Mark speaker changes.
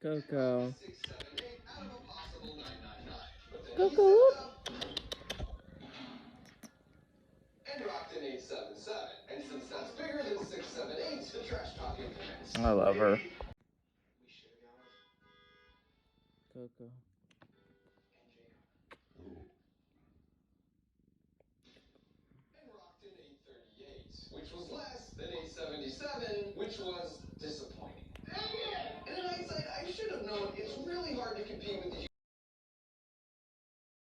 Speaker 1: Coco.
Speaker 2: 678 out of a possible 999. But then he
Speaker 1: Coco.
Speaker 2: stepped up and rocked an 877. And since that's bigger than 678, the trash talking commenced.
Speaker 1: I love her.
Speaker 2: We should have gone with
Speaker 1: Coco.
Speaker 2: and Jacob. And rocked an 838, which was less than 877, which was disappointing. Dang it! And in hindsight, I should have known it's really hard to compete with the